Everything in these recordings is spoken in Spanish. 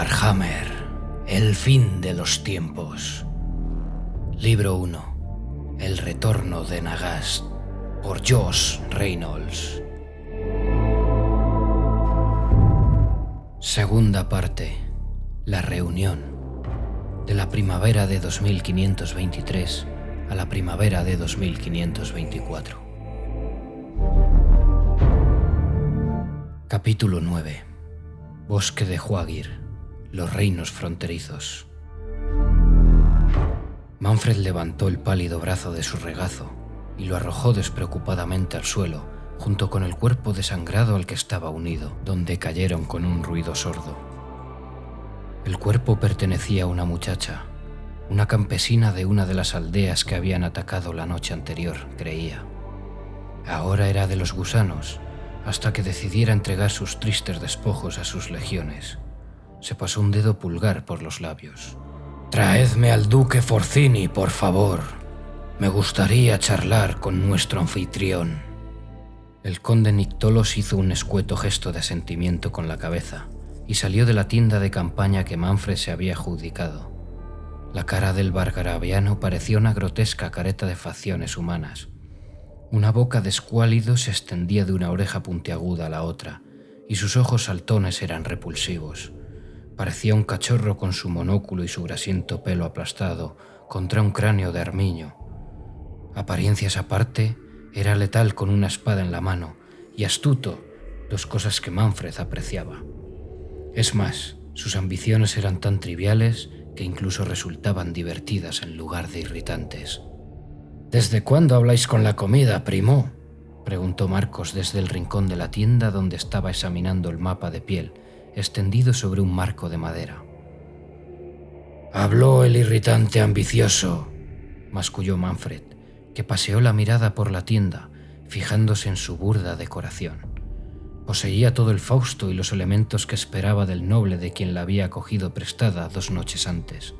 Warhammer, el fin de los tiempos. Libro 1. El retorno de Nagast, por Josh Reynolds. Segunda parte. La reunión. De la primavera de 2523 a la primavera de 2524. Capítulo 9. Bosque de Huagir, los reinos fronterizos. Manfred levantó el pálido brazo de su regazo y lo arrojó despreocupadamente al suelo, junto con el cuerpo desangrado al que estaba unido, donde cayeron con un ruido sordo. El cuerpo pertenecía a una muchacha, una campesina de una de las aldeas que habían atacado la noche anterior, creía. Ahora era de los gusanos, hasta que decidiera entregar sus tristes despojos a sus legiones. Se pasó un dedo pulgar por los labios. «Traedme al duque Forzini, por favor. Me gustaría charlar con nuestro anfitrión». El conde Nictolos hizo un escueto gesto de asentimiento con la cabeza y salió de la tienda de campaña que Manfred se había adjudicado. La cara del bargarabiano parecía una grotesca careta de facciones humanas. Una boca de escuálido se extendía de una oreja puntiaguda a la otra, y sus ojos saltones eran repulsivos. Parecía un cachorro con su monóculo y su grasiento pelo aplastado contra un cráneo de armiño. Apariencias aparte, era letal con una espada en la mano, y astuto, dos cosas que Manfred apreciaba. Es más, sus ambiciones eran tan triviales que incluso resultaban divertidas en lugar de irritantes. «¿Desde cuándo habláis con la comida, primo?», preguntó Marcos desde el rincón de la tienda donde estaba examinando el mapa de piel, extendido sobre un marco de madera. «Habló el irritante ambicioso», masculló Manfred, que paseó la mirada por la tienda, fijándose en su burda decoración. Poseía todo el Fausto y los elementos que esperaba del noble de quien la había cogido prestada 2 noches antes.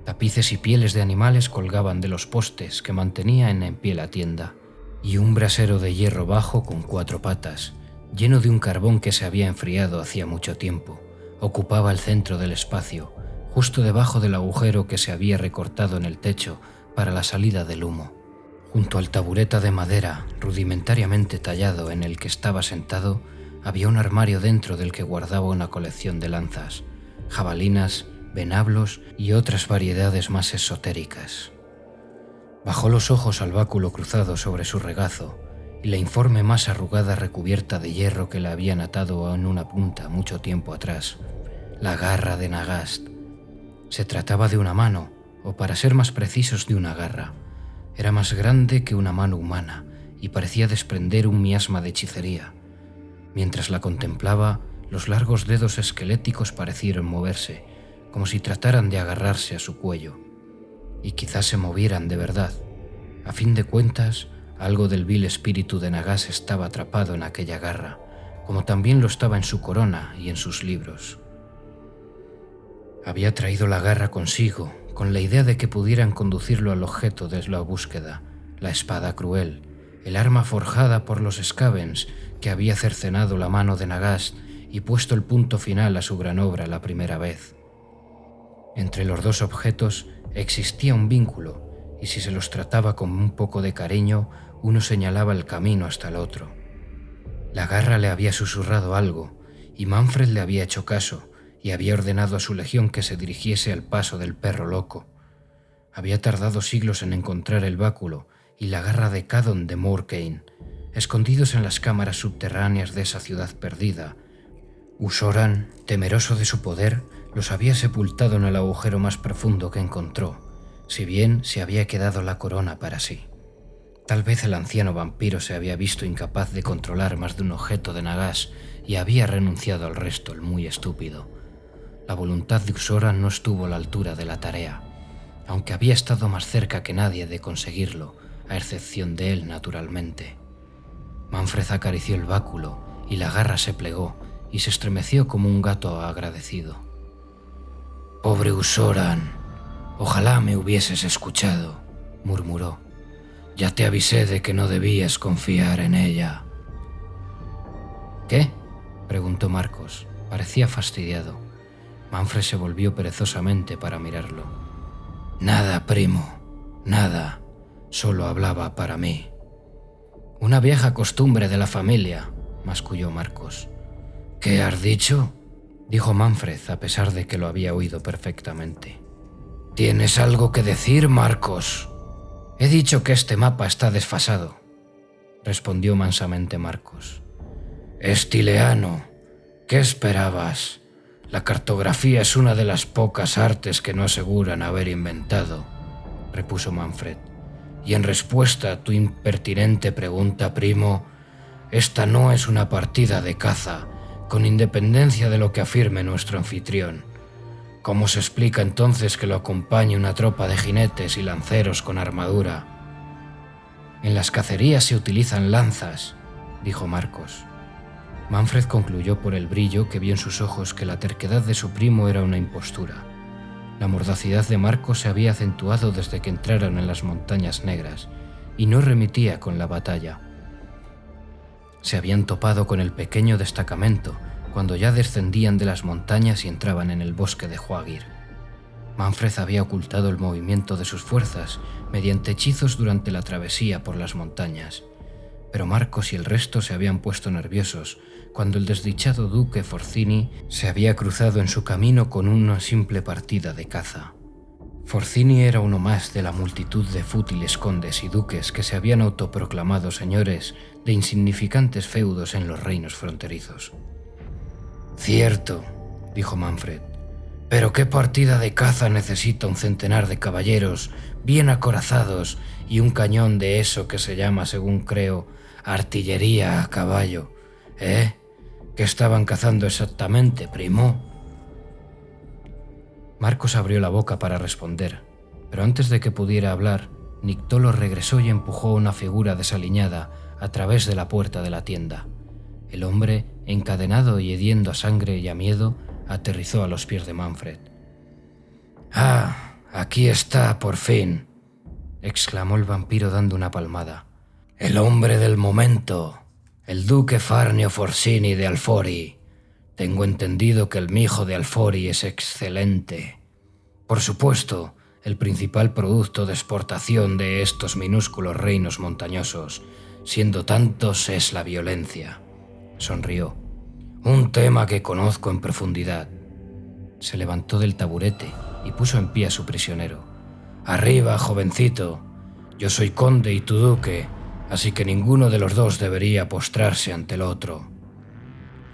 Tapices y pieles de animales colgaban de los postes que mantenían en pie la tienda, y un brasero de hierro bajo con 4 patas, lleno de un carbón que se había enfriado hacía mucho tiempo, ocupaba el centro del espacio, justo debajo del agujero que se había recortado en el techo para la salida del humo. Junto al tabureta de madera rudimentariamente tallado en el que estaba sentado, había un armario dentro del que guardaba una colección de lanzas, jabalinas, venablos y otras variedades más esotéricas. Bajó los ojos al báculo cruzado sobre su regazo y la informe más arrugada recubierta de hierro que la habían atado en una punta mucho tiempo atrás, la garra de Nagast. Se trataba de una mano, o para ser más precisos de una garra. Era más grande que una mano humana y parecía desprender un miasma de hechicería. Mientras la contemplaba, los largos dedos esqueléticos parecieron moverse, como si trataran de agarrarse a su cuello. Y quizás se movieran de verdad. A fin de cuentas, algo del vil espíritu de Nagast estaba atrapado en aquella garra, como también lo estaba en su corona y en sus libros. Había traído la garra consigo, con la idea de que pudieran conducirlo al objeto de la búsqueda, la espada cruel, el arma forjada por los Skavens que había cercenado la mano de Nagast y puesto el punto final a su gran obra la primera vez. Entre los 2 objetos existía un vínculo, y si se los trataba con un poco de cariño, uno señalaba el camino hasta el otro. La garra le había susurrado algo, y Manfred le había hecho caso, y había ordenado a su legión que se dirigiese al paso del perro loco. Había tardado siglos en encontrar el báculo y la garra de Cadon de Morkane, escondidos en las cámaras subterráneas de esa ciudad perdida. Usoran, temeroso de su poder, los había sepultado en el agujero más profundo que encontró, si bien se había quedado la corona para sí. Tal vez el anciano vampiro se había visto incapaz de controlar más de un objeto de Nagast y había renunciado al resto, el muy estúpido. La voluntad de Usoran no estuvo a la altura de la tarea, aunque había estado más cerca que nadie de conseguirlo, a excepción de él, naturalmente. Manfred acarició el báculo y la garra se plegó y se estremeció como un gato agradecido. «Pobre Usoran, ojalá me hubieses escuchado», murmuró. «Ya te avisé de que no debías confiar en ella». «¿Qué?», preguntó Marcos. Parecía fastidiado. Manfred se volvió perezosamente para mirarlo. Nada, primo, nada. Solo hablaba para mí. Una vieja costumbre de la familia, masculló Marcos. ¿Qué has dicho?, dijo Manfred, a pesar de que lo había oído perfectamente. ¿Tienes algo que decir, Marcos? He dicho que este mapa está desfasado, respondió mansamente Marcos. Es tileano. ¿Qué esperabas? La cartografía es una de las pocas artes que no aseguran haber inventado, repuso Manfred. Y en respuesta a tu impertinente pregunta, primo, esta no es una partida de caza, con independencia de lo que afirme nuestro anfitrión. ¿Cómo se explica entonces que lo acompañe una tropa de jinetes y lanceros con armadura? En las cacerías se utilizan lanzas, dijo Marcos. Manfred concluyó por el brillo que vio en sus ojos que la terquedad de su primo era una impostura. La mordacidad de Marcos se había acentuado desde que entraron en las Montañas Negras y no remitía con la batalla. Se habían topado con el pequeño destacamento cuando ya descendían de las montañas y entraban en el bosque de Huagir. Manfred había ocultado el movimiento de sus fuerzas mediante hechizos durante la travesía por las montañas, pero Marcos y el resto se habían puesto nerviosos cuando el desdichado duque Forzini se había cruzado en su camino con una simple partida de caza. Forzini era uno más de la multitud de fútiles condes y duques que se habían autoproclamado señores de insignificantes feudos en los reinos fronterizos. Cierto, dijo Manfred, pero ¿qué partida de caza necesita un centenar de caballeros bien acorazados y un cañón de eso que se llama, según creo, artillería a caballo? ¿Qué estaban cazando exactamente, primo? Marcos abrió la boca para responder, pero antes de que pudiera hablar, Nictolo regresó y empujó una figura desaliñada a través de la puerta de la tienda. El hombre, encadenado y hediendo a sangre y a miedo, aterrizó a los pies de Manfred. «Ah, aquí está, por fin», exclamó el vampiro dando una palmada. «El hombre del momento, el duque Farnio Forzini de Alfori. Tengo entendido que el mijo de Alfori es excelente. Por supuesto, el principal producto de exportación de estos minúsculos reinos montañosos, siendo tantos, es la violencia». Sonrió. «Un tema que conozco en profundidad». Se levantó del taburete y puso en pie a su prisionero. «Arriba, jovencito. Yo soy conde y tu duque, así que ninguno de los dos debería postrarse ante el otro».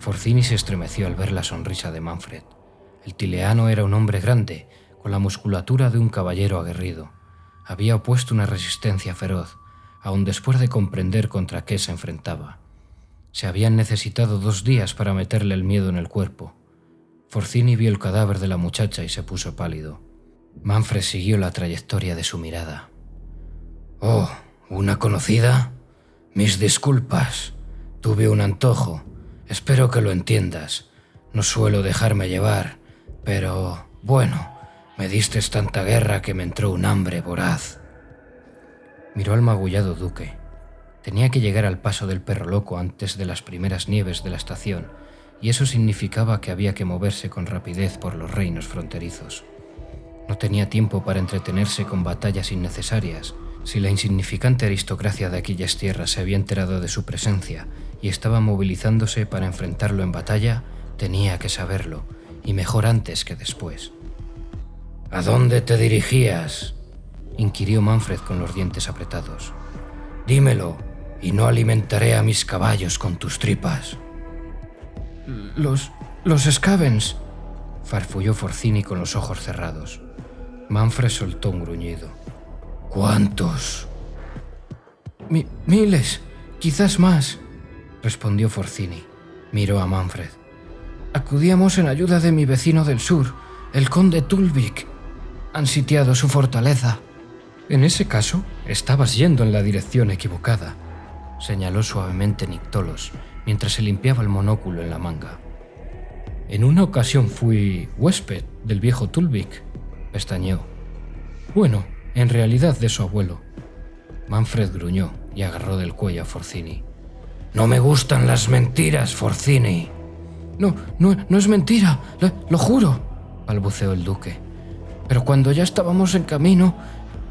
Forzini se estremeció al ver la sonrisa de Manfred. El tileano era un hombre grande, con la musculatura de un caballero aguerrido. Había opuesto una resistencia feroz, aun después de comprender contra qué se enfrentaba. Se habían necesitado 2 días para meterle el miedo en el cuerpo. Forzini vio el cadáver de la muchacha y se puso pálido. Manfred siguió la trayectoria de su mirada. «Oh, ¿una conocida? Mis disculpas. Tuve un antojo. Espero que lo entiendas. No suelo dejarme llevar, pero, bueno, me diste tanta guerra que me entró un hambre voraz». Miró al magullado duque. Tenía que llegar al paso del Perro Loco antes de las primeras nieves de la estación, y eso significaba que había que moverse con rapidez por los reinos fronterizos. No tenía tiempo para entretenerse con batallas innecesarias. Si la insignificante aristocracia de aquellas tierras se había enterado de su presencia y estaba movilizándose para enfrentarlo en batalla, tenía que saberlo, y mejor antes que después. «¿A dónde te dirigías?», inquirió Manfred con los dientes apretados. «Dímelo, y no alimentaré a mis caballos con tus tripas». Los Scavens», farfulló Forzini con los ojos cerrados. Manfred soltó un gruñido. «¿Cuántos?». Miles, quizás más», respondió Forzini. Miró a Manfred. «Acudíamos en ayuda de mi vecino del sur, el conde Tulvik. Han sitiado su fortaleza». «En ese caso, estabas yendo en la dirección equivocada», señaló suavemente Nictolos, mientras se limpiaba el monóculo en la manga. «En una ocasión fui huésped del viejo Tulvik», pestañeó. «Bueno, en realidad de su abuelo». Manfred gruñó y agarró del cuello a Forzini. «No me gustan las mentiras, Forzini». No es mentira, lo juro», balbuceó el duque. «Pero cuando ya estábamos en camino,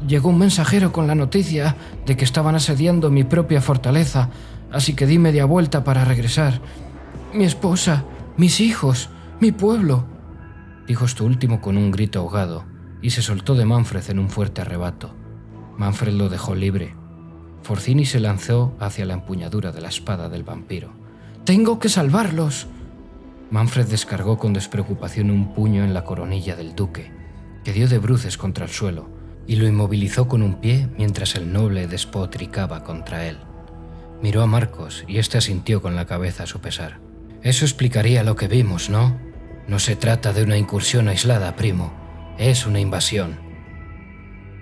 llegó un mensajero con la noticia de que estaban asediando mi propia fortaleza, así que di media vuelta para regresar. Mi esposa, mis hijos, mi pueblo», dijo esto último con un grito ahogado, y se soltó de Manfred en un fuerte arrebato. Manfred lo dejó libre. Forcini se lanzó hacia la empuñadura de la espada del vampiro. «¡Tengo que salvarlos!». Manfred descargó con despreocupación un puño en la coronilla del duque, que dio de bruces contra el suelo, y lo inmovilizó con un pie mientras el noble despotricaba contra él. Miró a Marcos y éste asintió con la cabeza a su pesar. «Eso explicaría lo que vimos, ¿no? No se trata de una incursión aislada, primo. Es una invasión».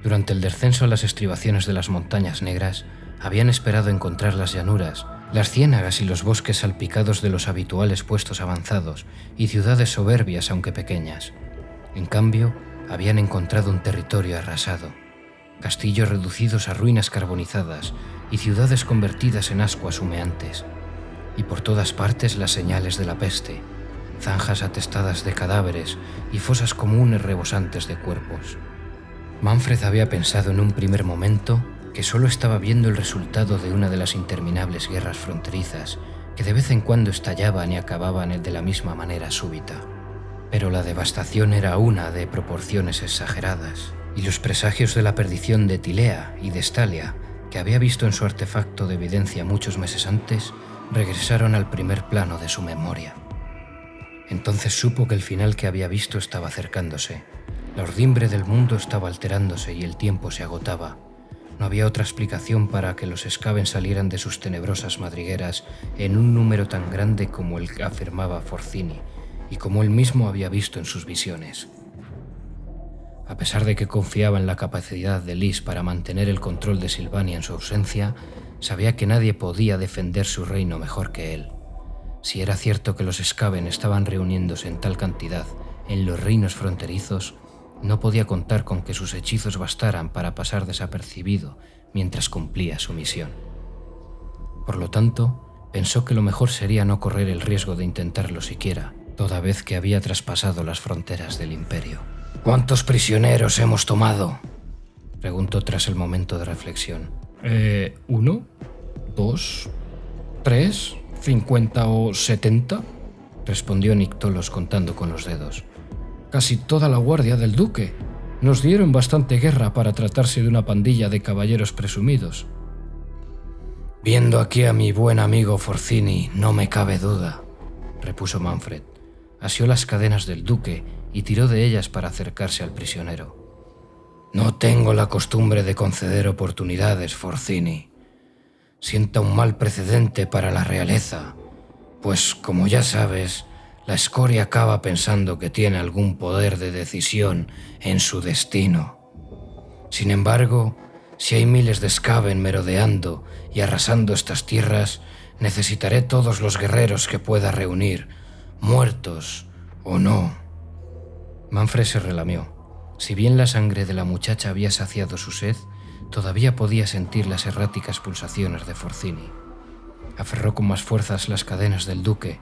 Durante el descenso a las estribaciones de las montañas negras, habían esperado encontrar las llanuras, las ciénagas y los bosques salpicados de los habituales puestos avanzados y ciudades soberbias aunque pequeñas. En cambio, habían encontrado un territorio arrasado, castillos reducidos a ruinas carbonizadas y ciudades convertidas en ascuas humeantes, y por todas partes las señales de la peste, zanjas atestadas de cadáveres y fosas comunes rebosantes de cuerpos. Manfred había pensado en un primer momento que solo estaba viendo el resultado de una de las interminables guerras fronterizas que de vez en cuando estallaban y acababan de la misma manera súbita. Pero la devastación era una de proporciones exageradas, y los presagios de la perdición de Tilea y de Estalia, que había visto en su artefacto de evidencia muchos meses antes, regresaron al primer plano de su memoria. Entonces supo que el final que había visto estaba acercándose. La urdimbre del mundo estaba alterándose y el tiempo se agotaba. No había otra explicación para que los Skaven salieran de sus tenebrosas madrigueras en un número tan grande como el que afirmaba Forcini, y como él mismo había visto en sus visiones. A pesar de que confiaba en la capacidad de Lys para mantener el control de Silvania en su ausencia, sabía que nadie podía defender su reino mejor que él. Si era cierto que los Skaven estaban reuniéndose en tal cantidad en los reinos fronterizos, no podía contar con que sus hechizos bastaran para pasar desapercibido mientras cumplía su misión. Por lo tanto, pensó que lo mejor sería no correr el riesgo de intentarlo siquiera, toda vez que había traspasado las fronteras del imperio. «¿Cuántos prisioneros hemos tomado?», preguntó tras el momento de reflexión. 1, 2, 3, 50 o 70, respondió Nictolos contando con los dedos. «Casi toda la guardia del duque. Nos dieron bastante guerra para tratarse de una pandilla de caballeros presumidos». «Viendo aquí a mi buen amigo Forcini, no me cabe duda», repuso Manfred. Asió las cadenas del duque y tiró de ellas para acercarse al prisionero. «No tengo la costumbre de conceder oportunidades, Forcini. Sienta un mal precedente para la realeza, pues, como ya sabes, la escoria acaba pensando que tiene algún poder de decisión en su destino. Sin embargo, si hay miles de Skaven merodeando y arrasando estas tierras, necesitaré todos los guerreros que pueda reunir, muertos o no». Manfred se relamió. Si bien la sangre de la muchacha había saciado su sed, todavía podía sentir las erráticas pulsaciones de Forcini. Aferró con más fuerzas las cadenas del duque.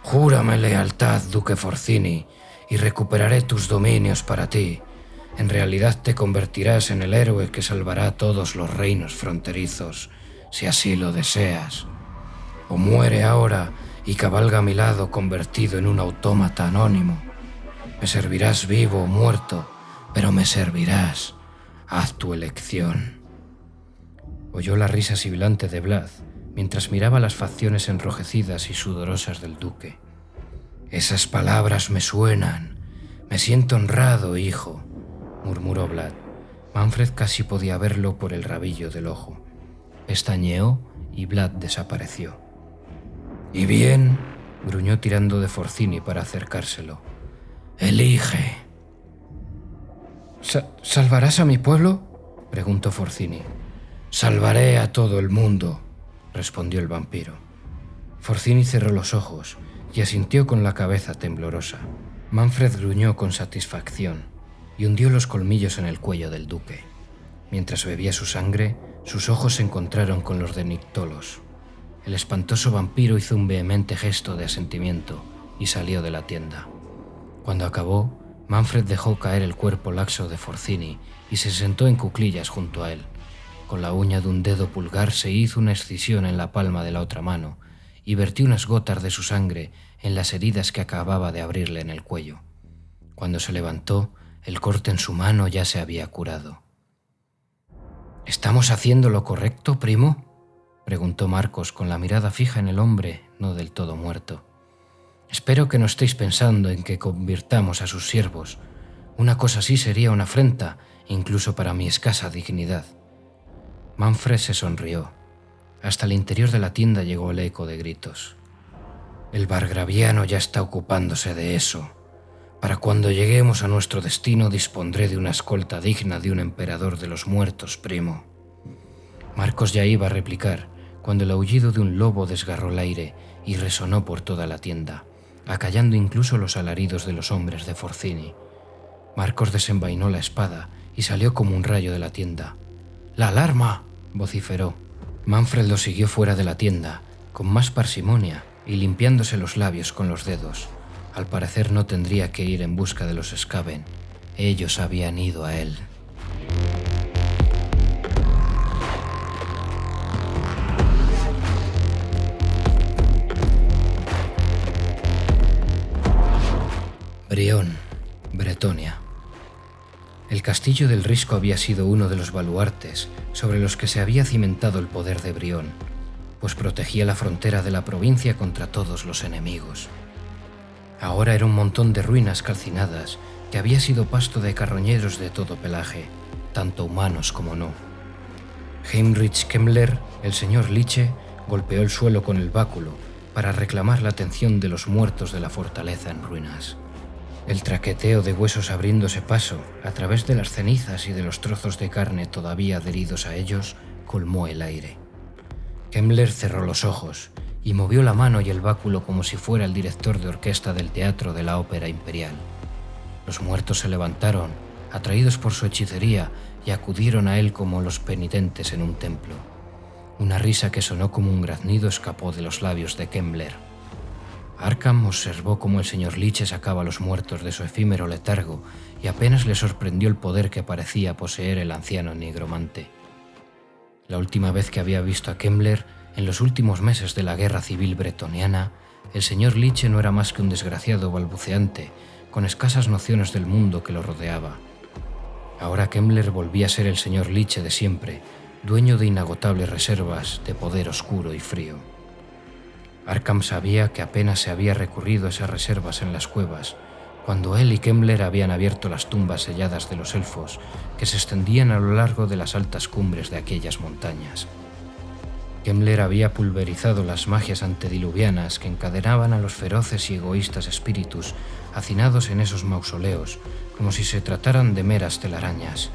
«Júrame lealtad, duque Forcini, y recuperaré tus dominios para ti. En realidad te convertirás en el héroe que salvará a todos los reinos fronterizos, si así lo deseas. O muere ahora y cabalga a mi lado convertido en un autómata anónimo. Me servirás vivo o muerto, pero me servirás. Haz tu elección». Oyó la risa sibilante de Vlad, mientras miraba las facciones enrojecidas y sudorosas del duque. «Esas palabras me suenan. Me siento honrado, hijo», murmuró Vlad. Manfred casi podía verlo por el rabillo del ojo. Pestañeó y Vlad desapareció. «¿Y bien?», gruñó tirando de Forcini para acercárselo. «Elige». «¿Salvarás a mi pueblo?», preguntó Forcini. «Salvaré a todo el mundo», respondió el vampiro. Forcini cerró los ojos y asintió con la cabeza temblorosa. Manfred gruñó con satisfacción y hundió los colmillos en el cuello del duque. Mientras bebía su sangre, sus ojos se encontraron con los de Nictolos. El espantoso vampiro hizo un vehemente gesto de asentimiento y salió de la tienda. Cuando acabó, Manfred dejó caer el cuerpo laxo de Forzini y se sentó en cuclillas junto a él. Con la uña de un dedo pulgar se hizo una excisión en la palma de la otra mano y vertió unas gotas de su sangre en las heridas que acababa de abrirle en el cuello. Cuando se levantó, el corte en su mano ya se había curado. ¿Estamos haciendo lo correcto, primo?, preguntó Marcos con la mirada fija en el hombre no del todo muerto. Espero que no estéis pensando en que convirtamos a sus siervos. Una cosa así sería una afrenta, incluso para mi escasa dignidad. Manfred se sonrió. Hasta el interior de la tienda llegó el eco de gritos. El margraviano ya está ocupándose de eso. Para cuando lleguemos a nuestro destino dispondré de una escolta digna de un emperador de los muertos, primo. Marcos ya iba a replicar cuando el aullido de un lobo desgarró el aire y resonó por toda la tienda, acallando incluso los alaridos de los hombres de Forzini. Marcos desenvainó la espada y salió como un rayo de la tienda. ¡La alarma!, vociferó. Manfred lo siguió fuera de la tienda, con más parsimonia y limpiándose los labios con los dedos. Al parecer no tendría que ir en busca de los Skaven. Ellos habían ido a él. Brión, Bretonia. El castillo del Risco había sido uno de los baluartes sobre los que se había cimentado el poder de Brión, pues protegía la frontera de la provincia contra todos los enemigos. Ahora era un montón de ruinas calcinadas que había sido pasto de carroñeros de todo pelaje, tanto humanos como no. Heinrich Kemmler, el señor Liche, golpeó el suelo con el báculo para reclamar la atención de los muertos de la fortaleza en ruinas. El traqueteo de huesos abriéndose paso a través de las cenizas y de los trozos de carne todavía adheridos a ellos colmó el aire. Kemmler cerró los ojos y movió la mano y el báculo como si fuera el director de orquesta del teatro de la Ópera Imperial. Los muertos se levantaron, atraídos por su hechicería, y acudieron a él como los penitentes en un templo. Una risa que sonó como un graznido escapó de los labios de Kemmler. Arkham observó cómo el señor Liche sacaba a los muertos de su efímero letargo y apenas le sorprendió el poder que parecía poseer el anciano nigromante. La última vez que había visto a Kemmler, en los últimos meses de la guerra civil bretoniana, el señor Liche no era más que un desgraciado balbuceante, con escasas nociones del mundo que lo rodeaba. Ahora Kemmler volvía a ser el señor Liche de siempre, dueño de inagotables reservas de poder oscuro y frío. Arkham sabía que apenas se había recurrido a esas reservas en las cuevas, cuando él y Kemmler habían abierto las tumbas selladas de los elfos que se extendían a lo largo de las altas cumbres de aquellas montañas. Kemmler había pulverizado las magias antediluvianas que encadenaban a los feroces y egoístas espíritus hacinados en esos mausoleos, como si se trataran de meras telarañas.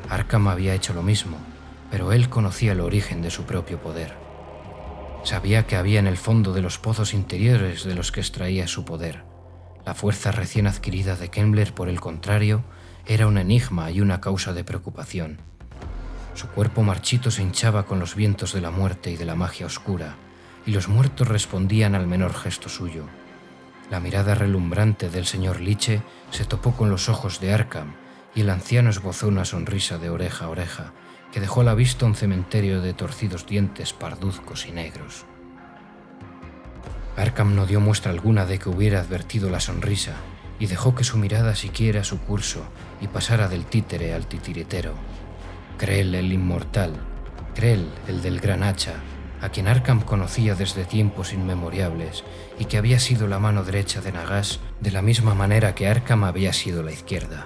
Arkham había hecho lo mismo, pero él conocía el origen de su propio poder. Sabía que había en el fondo de los pozos interiores de los que extraía su poder. La fuerza recién adquirida de Kemmler, por el contrario, era un enigma y una causa de preocupación. Su cuerpo marchito se hinchaba con los vientos de la muerte y de la magia oscura, y los muertos respondían al menor gesto suyo. La mirada relumbrante del señor Liche se topó con los ojos de Arkham, y el anciano esbozó una sonrisa de oreja a oreja, que dejó a la vista un cementerio de torcidos dientes parduzcos y negros. Arkham no dio muestra alguna de que hubiera advertido la sonrisa, y dejó que su mirada siguiera su curso y pasara del títere al titiritero. Krell el inmortal, Krell el del gran hacha, a quien Arkham conocía desde tiempos inmemoriales y que había sido la mano derecha de Nagash de la misma manera que Arkham había sido la izquierda.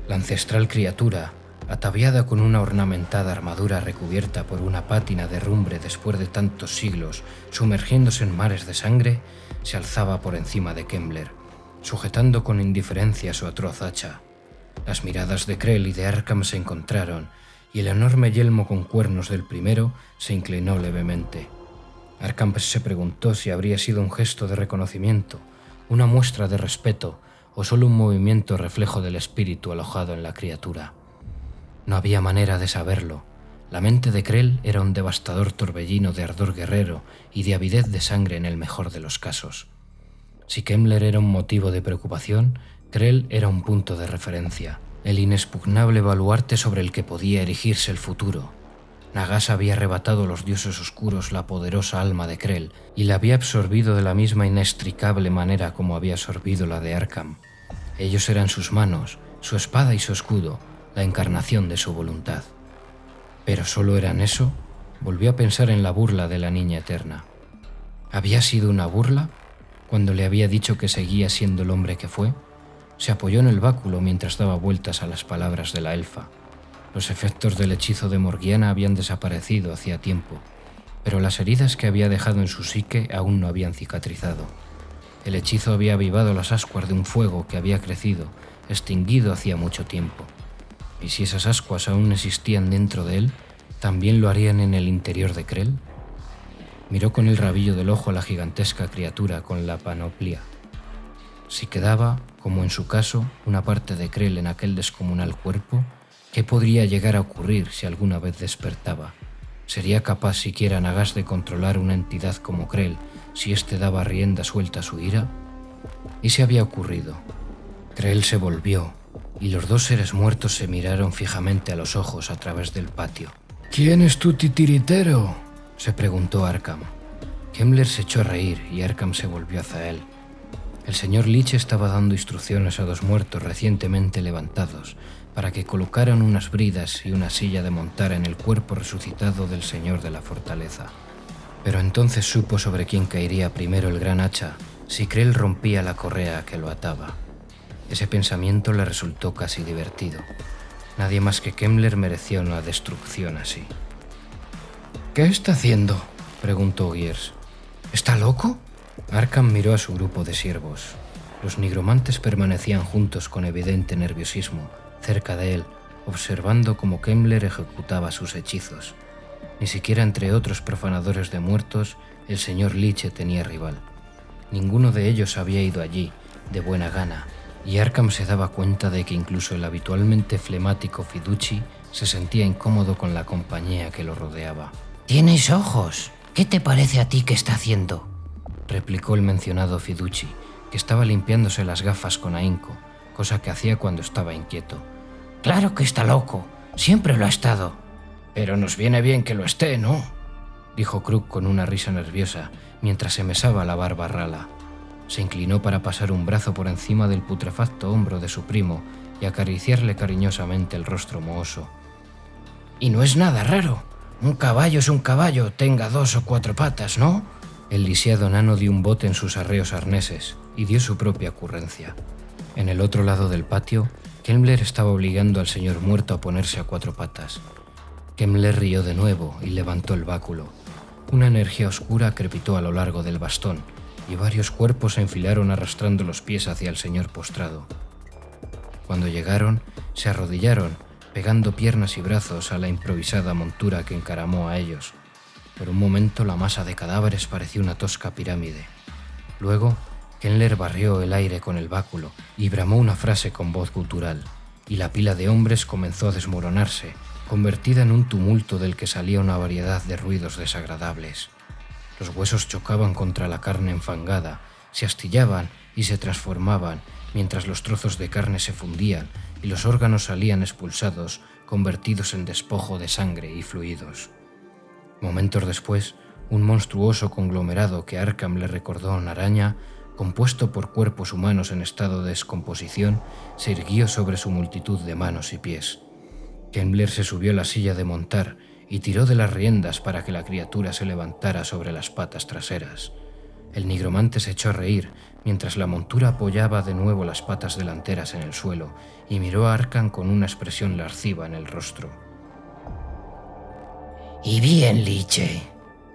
La ancestral criatura, ataviada con una ornamentada armadura recubierta por una pátina de herrumbre después de tantos siglos sumergiéndose en mares de sangre, se alzaba por encima de Kemmler, sujetando con indiferencia su atroz hacha. Las miradas de Krell y de Arkham se encontraron, y el enorme yelmo con cuernos del primero se inclinó levemente. Arkham se preguntó si habría sido un gesto de reconocimiento, una muestra de respeto o solo un movimiento reflejo del espíritu alojado en la criatura. No había manera de saberlo. La mente de Krell era un devastador torbellino de ardor guerrero y de avidez de sangre en el mejor de los casos. Si Kemmler era un motivo de preocupación, Krell era un punto de referencia, el inexpugnable baluarte sobre el que podía erigirse el futuro. Nagasa había arrebatado a los dioses oscuros la poderosa alma de Krell y la había absorbido de la misma inextricable manera como había absorbido la de Arkham. Ellos eran sus manos, su espada y su escudo, la encarnación de su voluntad. ¿Pero solo eran eso? Volvió a pensar en la burla de la niña eterna. ¿Había sido una burla cuando le había dicho que seguía siendo el hombre que fue? Se apoyó en el báculo mientras daba vueltas a las palabras de la elfa. Los efectos del hechizo de Morgiana habían desaparecido hacía tiempo, pero las heridas que había dejado en su psique aún no habían cicatrizado. El hechizo había avivado las ascuas de un fuego que había crecido, extinguido hacía mucho tiempo. Y si esas ascuas aún existían dentro de él, ¿también lo harían en el interior de Krell? Miró con el rabillo del ojo a la gigantesca criatura con la panoplia. Si quedaba, como en su caso, una parte de Krell en aquel descomunal cuerpo, ¿qué podría llegar a ocurrir si alguna vez despertaba? ¿Sería capaz siquiera Nagas de controlar una entidad como Krell si éste daba rienda suelta a su ira? ¿Y se había ocurrido? Krell se volvió, y los dos seres muertos se miraron fijamente a los ojos a través del patio. ¿Quién es tu titiritero?, se preguntó Arkham. Kemmler se echó a reír y Arkham se volvió hacia él. El señor Lich estaba dando instrucciones a dos muertos recientemente levantados para que colocaran unas bridas y una silla de montar en el cuerpo resucitado del señor de la fortaleza. Pero entonces supo sobre quién caería primero el gran hacha si Krell rompía la correa que lo ataba. Ese pensamiento le resultó casi divertido. Nadie más que Kemmler merecía una destrucción así. ¿Qué está haciendo?, preguntó Gears. ¿Está loco? Arkham miró a su grupo de siervos. Los nigromantes permanecían juntos con evidente nerviosismo, cerca de él, observando cómo Kemmler ejecutaba sus hechizos. Ni siquiera entre otros profanadores de muertos, el señor Lich tenía rival. Ninguno de ellos había ido allí, de buena gana, y Arkham se daba cuenta de que incluso el habitualmente flemático Fiduci se sentía incómodo con la compañía que lo rodeaba. «Tienes ojos. ¿Qué te parece a ti que está haciendo?», replicó el mencionado Fiduci, que estaba limpiándose las gafas con ahínco, cosa que hacía cuando estaba inquieto. «Claro que está loco. Siempre lo ha estado». «Pero nos viene bien que lo esté, ¿no?», dijo Krug con una risa nerviosa, mientras se mesaba la barba rala. Se inclinó para pasar un brazo por encima del putrefacto hombro de su primo y acariciarle cariñosamente el rostro mohoso. «Y no es nada raro. Un caballo es un caballo, tenga 2 o 4 patas, ¿no?». El lisiado nano dio un bote en sus arreos arneses y dio su propia ocurrencia. En el otro lado del patio, Kemmler estaba obligando al señor muerto a ponerse a 4 patas. Kemmler rió de nuevo y levantó el báculo. Una energía oscura crepitó a lo largo del bastón y varios cuerpos se enfilaron arrastrando los pies hacia el señor postrado. Cuando llegaron, se arrodillaron, pegando piernas y brazos a la improvisada montura que encaramó a ellos. Por un momento la masa de cadáveres pareció una tosca pirámide. Luego, Kemmler barrió el aire con el báculo y bramó una frase con voz gutural, y la pila de hombres comenzó a desmoronarse, convertida en un tumulto del que salía una variedad de ruidos desagradables. Los huesos chocaban contra la carne enfangada, se astillaban y se transformaban, mientras los trozos de carne se fundían y los órganos salían expulsados, convertidos en despojo de sangre y fluidos. Momentos después, un monstruoso conglomerado que Arkham le recordó a una araña, compuesto por cuerpos humanos en estado de descomposición, se irguió sobre su multitud de manos y pies. Kemmler se subió a la silla de montar y tiró de las riendas para que la criatura se levantara sobre las patas traseras. El nigromante se echó a reír mientras la montura apoyaba de nuevo las patas delanteras en el suelo y miró a Arkham con una expresión lasciva en el rostro. «Y bien, Liche,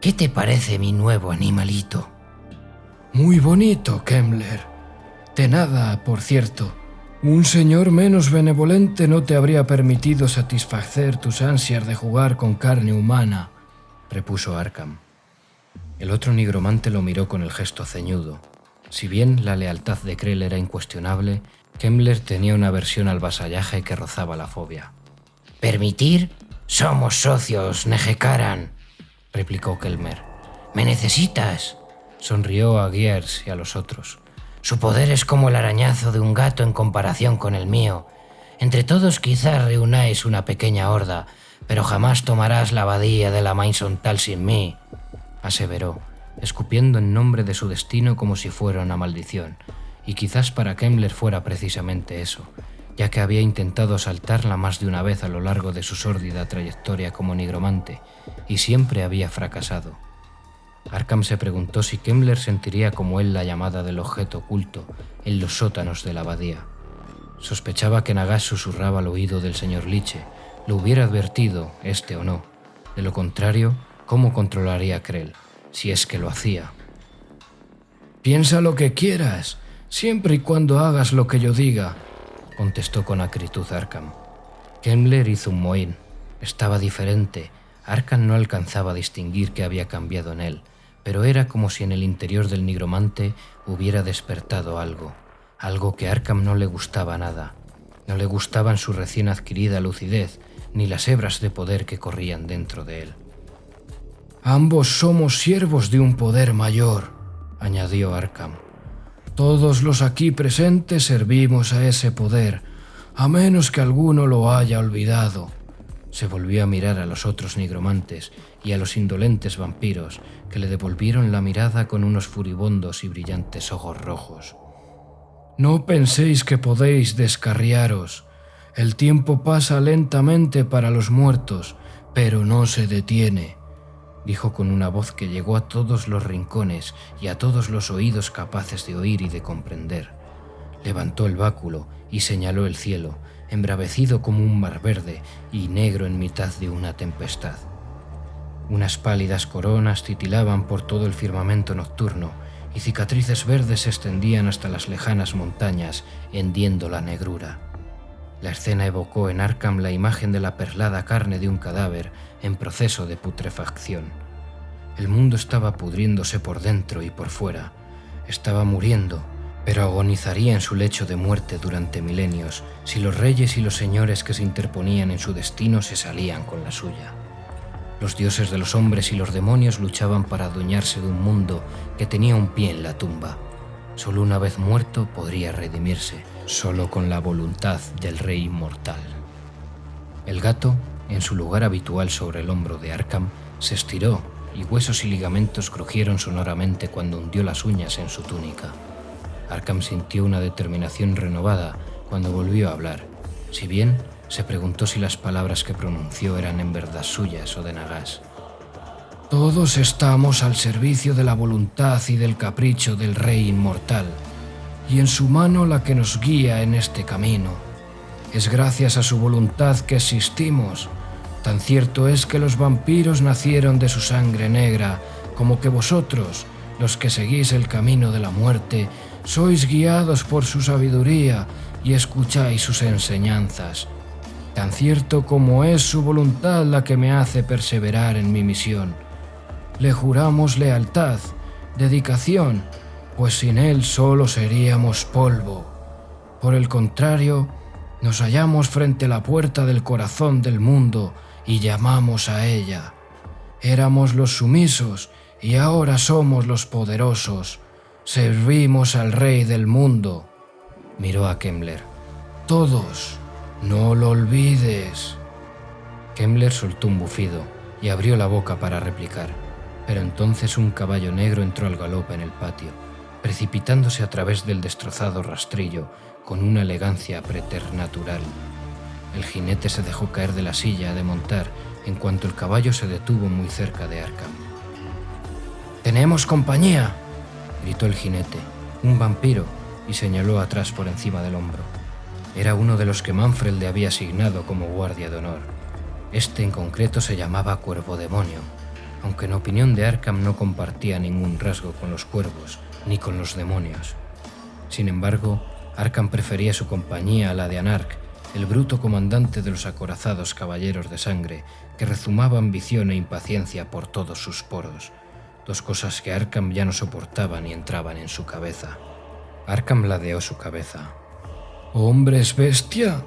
¿qué te parece mi nuevo animalito?». «Muy bonito, Kemmler. De nada, por cierto. Un señor menos benevolente no te habría permitido satisfacer tus ansias de jugar con carne humana», repuso Arkham. El otro nigromante lo miró con el gesto ceñudo. Si bien la lealtad de Krell era incuestionable, Kemmler tenía una aversión al vasallaje que rozaba la fobia. «¿Permitir? Somos socios, Nejekaran», replicó Kemmler. «¿Me necesitas?». Sonrió a Gears y a los otros. Su poder es como el arañazo de un gato en comparación con el mío. Entre todos quizás reunáis una pequeña horda, pero jamás tomarás la abadía de la Maison Tal sin mí, aseveró, escupiendo en nombre de su destino como si fuera una maldición, y quizás para Kemmler fuera precisamente eso, ya que había intentado asaltarla más de una vez a lo largo de su sórdida trayectoria como nigromante, y siempre había fracasado. Arkham se preguntó si Kemmler sentiría como él la llamada del objeto oculto en los sótanos de la abadía. Sospechaba que Nagash susurraba al oído del señor Liche, lo hubiera advertido, este o no. De lo contrario, ¿cómo controlaría a Krell, si es que lo hacía? «Piensa lo que quieras, siempre y cuando hagas lo que yo diga», contestó con acritud Arkham. Kemmler hizo un mohín. Estaba diferente. Arkham no alcanzaba a distinguir qué había cambiado en él, pero era como si en el interior del nigromante hubiera despertado algo que a Arkham no le gustaba nada. No le gustaban su recién adquirida lucidez, ni las hebras de poder que corrían dentro de él. «Ambos somos siervos de un poder mayor», añadió Arkham. «Todos los aquí presentes servimos a ese poder, a menos que alguno lo haya olvidado». Se volvió a mirar a los otros nigromantes y a los indolentes vampiros, que le devolvieron la mirada con unos furibundos y brillantes ojos rojos. «No penséis que podéis descarriaros. El tiempo pasa lentamente para los muertos, pero no se detiene», dijo con una voz que llegó a todos los rincones y a todos los oídos capaces de oír y de comprender. Levantó el báculo y señaló el cielo, embravecido como un mar verde y negro en mitad de una tempestad. Unas pálidas coronas titilaban por todo el firmamento nocturno y cicatrices verdes se extendían hasta las lejanas montañas, hendiendo la negrura. La escena evocó en Arkham la imagen de la perlada carne de un cadáver en proceso de putrefacción. El mundo estaba pudriéndose por dentro y por fuera. Estaba muriendo, pero agonizaría en su lecho de muerte durante milenios si los reyes y los señores que se interponían en su destino se salían con la suya. Los dioses de los hombres y los demonios luchaban para adueñarse de un mundo que tenía un pie en la tumba. Solo una vez muerto podría redimirse, solo con la voluntad del rey inmortal. El gato, en su lugar habitual sobre el hombro de Arkham, se estiró y huesos y ligamentos crujieron sonoramente cuando hundió las uñas en su túnica. Arkham sintió una determinación renovada cuando volvió a hablar, si bien se preguntó si las palabras que pronunció eran en verdad suyas o de Nagash. «Todos estamos al servicio de la voluntad y del capricho del Rey Inmortal, y en su mano la que nos guía en este camino. Es gracias a su voluntad que existimos. Tan cierto es que los vampiros nacieron de su sangre negra, como que vosotros, los que seguís el camino de la muerte, sois guiados por su sabiduría y escucháis sus enseñanzas. Tan cierto como es su voluntad la que me hace perseverar en mi misión. Le juramos lealtad, dedicación, pues sin él solo seríamos polvo. Por el contrario, nos hallamos frente a la puerta del corazón del mundo y llamamos a ella. Éramos los sumisos y ahora somos los poderosos. Servimos al rey del mundo». Miró a Kemmler. «Todos, no lo olvides». Kemmler soltó un bufido y abrió la boca para replicar, pero entonces un caballo negro entró al galope en el patio, precipitándose a través del destrozado rastrillo con una elegancia preternatural. El jinete se dejó caer de la silla de montar en cuanto el caballo se detuvo muy cerca de Arkham. «¡Tenemos compañía!», gritó el jinete, un vampiro, y señaló atrás por encima del hombro. Era uno de los que Manfred le había asignado como guardia de honor. Este en concreto se llamaba Cuervo Demonio, aunque en opinión de Arkham no compartía ningún rasgo con los cuervos ni con los demonios. Sin embargo, Arkham prefería su compañía a la de Anark, el bruto comandante de los acorazados caballeros de sangre, que rezumaba ambición e impaciencia por todos sus poros, dos cosas que Arkham ya no soportaba ni entraban en su cabeza. Arkham ladeó su cabeza. «¿Hombres bestia?».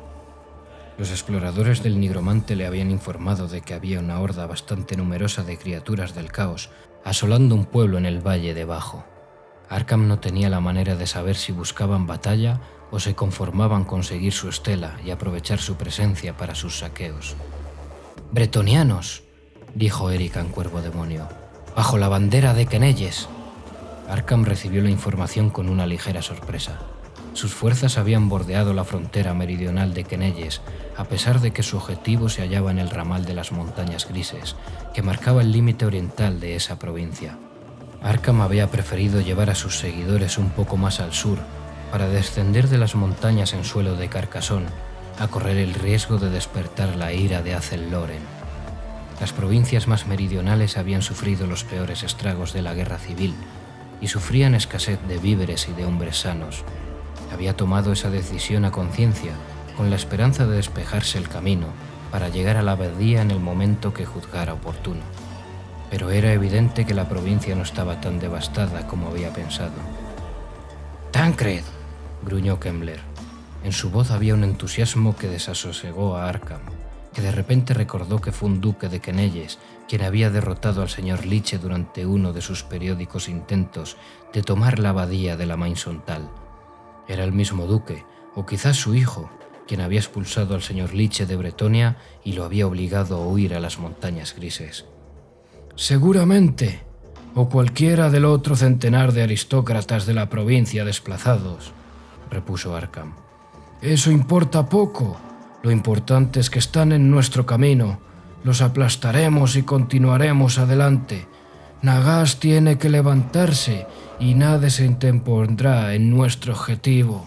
Los exploradores del nigromante le habían informado de que había una horda bastante numerosa de criaturas del caos asolando un pueblo en el valle debajo. Arkham no tenía la manera de saber si buscaban batalla o se conformaban con seguir su estela y aprovechar su presencia para sus saqueos. «Bretonianos», dijo Erican Cuervo Demonio, «bajo la bandera de Kенelles». Arkham recibió la información con una ligera sorpresa. Sus fuerzas habían bordeado la frontera meridional de Kенelles, a pesar de que su objetivo se hallaba en el ramal de las Montañas Grises, que marcaba el límite oriental de esa provincia. Arkham había preferido llevar a sus seguidores un poco más al sur, para descender de las montañas en suelo de Carcassonne, a correr el riesgo de despertar la ira de Azel Loren. Las provincias más meridionales habían sufrido los peores estragos de la guerra civil y sufrían escasez de víveres y de hombres sanos. Había tomado esa decisión a conciencia, con la esperanza de despejarse el camino para llegar a la abadía en el momento que juzgara oportuno. Pero era evidente que la provincia no estaba tan devastada como había pensado. «Tancred», gruñó Kemmler. En su voz había un entusiasmo que desasosegó a Arkham, que de repente recordó que fue un duque de Kенelles quien había derrotado al señor Liche durante uno de sus periódicos intentos de tomar la abadía de la Maisontal. Era el mismo duque, o quizás su hijo, quien había expulsado al señor Liche de Bretonia y lo había obligado a huir a las Montañas Grises. «Seguramente, o cualquiera del otro centenar de aristócratas de la provincia desplazados», repuso Arkham. «Eso importa poco. Lo importante es que están en nuestro camino. Los aplastaremos y continuaremos adelante. Nagash tiene que levantarse y nadie se interpondrá en nuestro objetivo».